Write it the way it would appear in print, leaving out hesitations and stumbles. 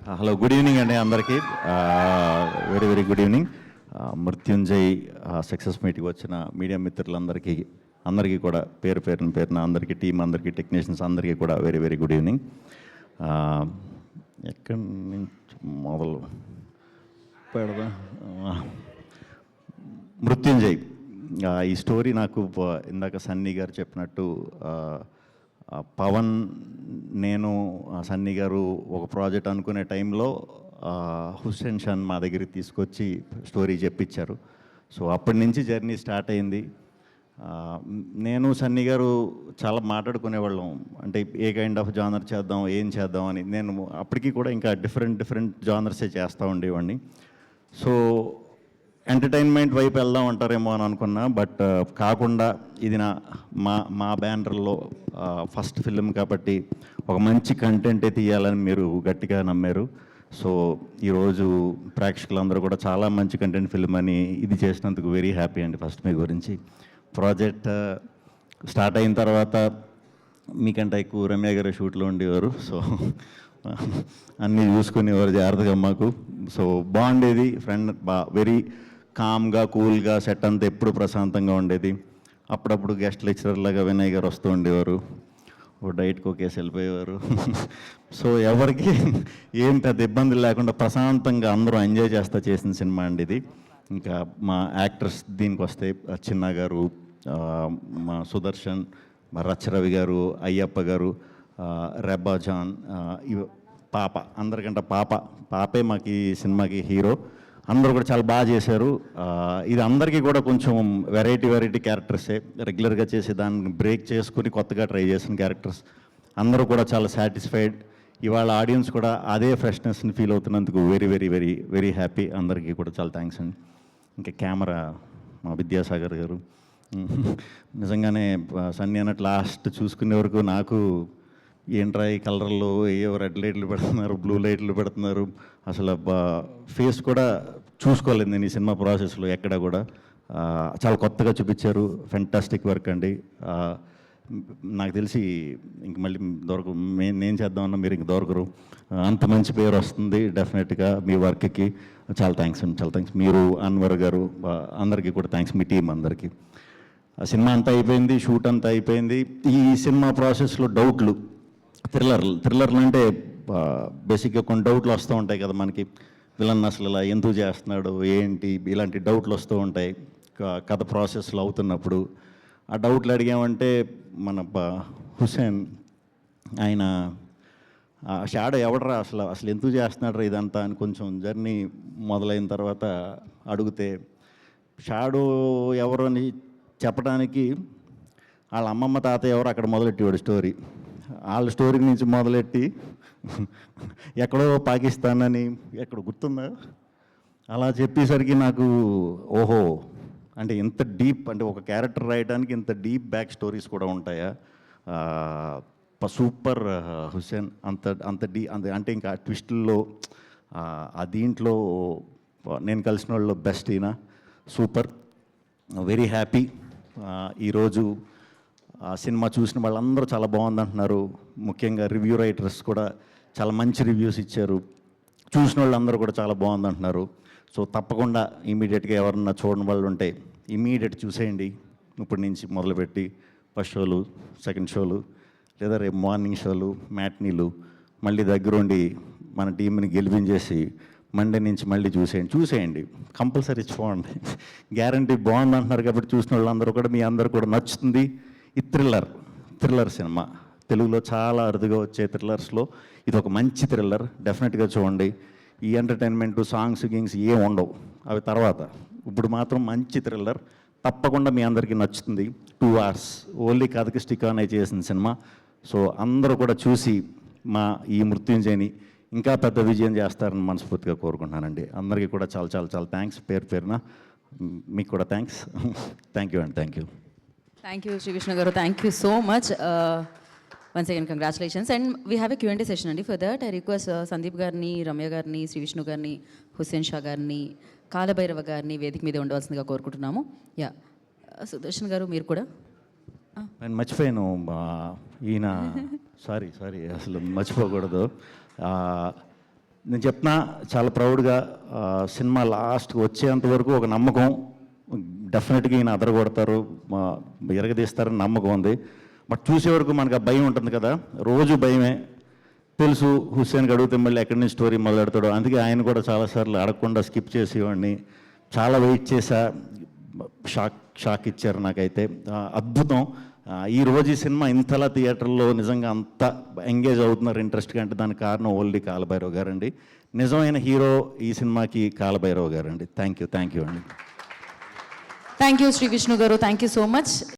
Hello, good evening అండి అందరికీ. Very very good evening. Mrityunjay success మీట్కి వచ్చిన మీడియా మిత్రులందరికీ కూడా పేరున అందరికీ, టీం అందరికీ, టెక్నీషియన్స్ అందరికీ కూడా వెరీ వెరీ గుడ్ ఈవినింగ్. ఎక్కడి నుంచి మొదలు పెడదాం? మృత్యుంజయ్ ఈ స్టోరీ నాకు ఇందాక సన్నీ గారు చెప్పినట్టు పవన్, నేను, సన్నీ గారు ఒక ప్రాజెక్ట్ అనుకునే టైంలో హుస్సేన్ షాన్ మా దగ్గరికి తీసుకొచ్చి స్టోరీ చెప్పించారు. సో అప్పటి నుంచి జర్నీ స్టార్ట్ అయింది. నేను సన్నీ గారు చాలా మాట్లాడుకునేవాళ్ళం, అంటే ఏ కైండ్ ఆఫ్ జానర్ చేద్దాం, ఏం చేద్దాం అని. నేను అప్పటికి కూడా ఇంకా డిఫరెంట్ జానర్సే చేస్తూ ఉండేవాడిని. సో ఎంటర్టైన్మెంట్ వైపు వెళ్దాం అంటారేమో అని అనుకున్నా, బట్ కాకుండా ఇది మా బ్యానర్లో ఫస్ట్ ఫిల్మ్ కాబట్టి ఒక మంచి కంటెంటే తీయాలని మీరు గట్టిగా నమ్మారు. సో ఈరోజు ప్రేక్షకులందరూ కూడా చాలా మంచి కంటెంట్ ఫిల్మ్ అని ఇది చేసినందుకు వెరీ హ్యాపీ అండి. ఫస్ట్ మీ గురించి ప్రాజెక్ట్ స్టార్ట్ అయిన తర్వాత మీకంటే ఎక్కువ రమ్య గారు షూట్లో ఉండేవారు. సో అన్నీ చూసుకునేవారు జాగ్రత్తగా మాకు. సో బాగుండేది. ఫ్రెండ్ వెరీ కామ్గా, కూల్గా, సెట్ అంతా ఎప్పుడు ప్రశాంతంగా ఉండేది. అప్పుడప్పుడు గెస్ట్ లెక్చరర్ లాగా వినయ్ గారు వస్తూ ఉండేవారు, ఓ డైట్కి ఒకేసి వెళ్ళిపోయేవారు. సో ఎవరికి ఏం పెద్ద ఇబ్బందులు లేకుండా ప్రశాంతంగా అందరూ ఎంజాయ్ చేస్తా చేసిన సినిమా అండి ఇది. ఇంకా మా యాక్టర్స్ దీనికి వస్తే చిన్న గారు, మా సుదర్శన్, మా రచ్చరవి గారు, అయ్యప్ప గారు, రెబ్బా జాన్, పాప, అందరికంటే పాపే మాకు ఈ సినిమాకి హీరో. అందరూ కూడా చాలా బాగా చేశారు. ఇది అందరికీ కూడా కొంచెం వెరైటీ క్యారెక్టర్సే, రెగ్యులర్గా చేసి దాన్ని బ్రేక్ చేసుకుని కొత్తగా ట్రై చేసిన క్యారెక్టర్స్. అందరూ కూడా చాలా సాటిస్ఫైడ్. ఇవాళ ఆడియన్స్ కూడా అదే ఫ్రెష్నెస్ని ఫీల్ అవుతున్నందుకు వెరీ హ్యాపీ. అందరికీ కూడా చాలా థ్యాంక్స్ అండి. ఇంకా కెమెరా మా విద్యాసాగర్ గారు, నిజంగానే సన్నీ అన్నట్టు లాస్ట్ చూసుకునే వరకు నాకు ఏంట్రా ఈ కలర్లో ఏవో రెడ్ లైట్లు పెడుతున్నారు, బ్లూ లైట్లు పెడుతున్నారు, అసలు ఫేస్ కూడా చూసుకోలేదు నేను ఈ సినిమా ప్రాసెస్లో ఎక్కడ కూడా. చాలా కొత్తగా చూపించారు. ఫెంటాస్టిక్ వర్క్ అండి. నాకు తెలిసి ఇంక మళ్ళీ నేను చేద్దామన్నా మీరు ఇంక దొరకరు. అంత మంచి పేరు వస్తుంది డెఫినెట్గా మీ వర్క్కి. చాలా థ్యాంక్స్ అండి, చాలా థ్యాంక్స్. మీరు, అన్వర్ గారు, అందరికీ కూడా థ్యాంక్స్, మీ టీం అందరికీ. ఆ సినిమా అంతా అయిపోయింది, షూట్ అంతా అయిపోయింది. ఈ సినిమా ప్రాసెస్లో డౌట్లు, థ్రిల్లర్లు అంటే బేసిక్గా కొన్ని డౌట్లు వస్తూ ఉంటాయి కదా మనకి. విలన్ అసలు ఇలా ఎందుకు చేస్తున్నాడు, ఏంటి, ఇలాంటి డౌట్లు వస్తూ ఉంటాయి కథ ప్రాసెస్లో అవుతున్నప్పుడు. ఆ డౌట్లు అడిగామంటే మన హుస్సేన్ ఆయన షాడో ఎవడరా అసలు ఎందుకు చేస్తున్నాడు ఇదంతా అని కొంచెం జర్నీ మొదలైన తర్వాత అడిగితే, షాడో ఎవరు అని చెప్పడానికి వాళ్ళ అమ్మమ్మ తాతయ్య ఎవరు అక్కడ మొదలెట్టేవాడు స్టోరీ. వాళ్ళ స్టోరీ నుంచి మొదలెట్టి ఎక్కడో పాకిస్తాన్ అని ఎక్కడ గుర్తుందా అలా చెప్పేసరికి నాకు ఓహో, అంటే ఇంత డీప్, అంటే ఒక క్యారెక్టర్ రాయడానికి ఇంత డీప్ బ్యాక్ స్టోరీస్ కూడా ఉంటాయా? సూపర్ హుస్సేన్, అంత అంటే ఇంకా ట్విస్టుల్లో ఆ దీంట్లో నేను కలిసిన వాళ్ళు బెస్ట్ ఈయన. Super, very happy. ఈరోజు సినిమా చూసిన వాళ్ళందరూ చాలా బాగుందంటున్నారు. ముఖ్యంగా రివ్యూ రైటర్స్ కూడా చాలా మంచి రివ్యూస్ ఇచ్చారు. చూసిన వాళ్ళందరూ కూడా చాలా బాగుందంటున్నారు. సో తప్పకుండా ఇమీడియట్గా ఎవరన్నా చూడని వాళ్ళు ఉంటే ఇమీడియట్ చూసేయండి. ఇప్పటి నుంచి మొదలుపెట్టి ఫస్ట్ షోలు, సెకండ్ షోలు, లేదా రేపు మార్నింగ్ షోలు, మ్యాట్నీలు, మళ్ళీ దగ్గరుండి మన టీంని గెలిపించేసి మండే నుంచి మళ్ళీ చూసేయండి. కంపల్సరీ చూడండి, గ్యారంటీ బాగుంది అంటున్నారు కాబట్టి చూసిన వాళ్ళందరూ కూడా, మీ అందరూ కూడా నచ్చుతుంది. ఈ థ్రిల్లర్ సినిమా తెలుగులో చాలా అరుదుగా వచ్చే థ్రిల్లర్స్లో ఇది ఒక మంచి థ్రిల్లర్. డెఫినెట్గా చూడండి. ఈ ఎంటర్టైన్మెంట్, సాంగ్స్, గింగ్స్ ఏం ఉండవు, అవి తర్వాత. ఇప్పుడు మాత్రం మంచి థ్రిల్లర్, తప్పకుండా మీ అందరికీ నచ్చుతుంది. 2 hours ఓన్లీ కథకి స్టిక్ ఆన్ అయి చేసిన సినిమా. సో అందరూ కూడా చూసి మా ఈ మృత్యుంజయని ఇంకా పెద్ద విజయం చేస్తారని మనస్ఫూర్తిగా కోరుకుంటున్నానండి. అందరికీ కూడా చాలా చాలా చాలా థ్యాంక్స్, పేరున మీకు కూడా థ్యాంక్స్. థ్యాంక్ యూ అండి, thank you. Thank you, Sri Vishnu Garu. Thank you so much. Once again, congratulations. And we have a Q&A session. And for that, I request Sandeep Garni, Ramya Garni, Sri Vishnu Garni, Hussein Shah Garni, Kala Bhairava Garni, Vedik మీద ఉండవలసిందిగా కోరుకుంటున్నాము. Yeah, Sudarshan గారు మీరు కూడా. నేను మర్చిపోయాను, ఈయన sorry అసలు మర్చిపోకూడదు. నేను చెప్తున్నా చాలా ప్రౌడ్గా సినిమా లాస్ట్కి వచ్చేంత వరకు ఒక నమ్మకం, డెఫినెట్గా ఈయన అదరగొడతారు, ఎరగదీస్తారని నమ్మకం ఉంది. బట్ చూసే వరకు మనకు ఆ భయం ఉంటుంది కదా, రోజు భయమే. తెలుసు హుస్సేన్కి అడిగితే మళ్ళీ ఎక్కడి నుంచి స్టోరీ మొదలెడతాడో, అందుకే ఆయన కూడా చాలాసార్లు అడగకుండా స్కిప్ చేసేవాడిని. చాలా వెయిట్ చేశా, షాక్ ఇచ్చారు నాకైతే. అద్భుతం. ఈరోజు ఈ సినిమా ఇంతలా థియేటర్లో నిజంగా అంత ఎంగేజ్ అవుతున్నారు ఇంట్రెస్ట్గా అంటే దానికి కారణం ఓన్లీ కాలభైరవ్ గారండి. నిజమైన హీరో ఈ సినిమాకి కాలభైరవ్ గారండి. థ్యాంక్ యూ అండి. థ్యాంక్ యూ శ్రీ విష్ణు గారు, థ్యాంక్ యూ సో మచ్.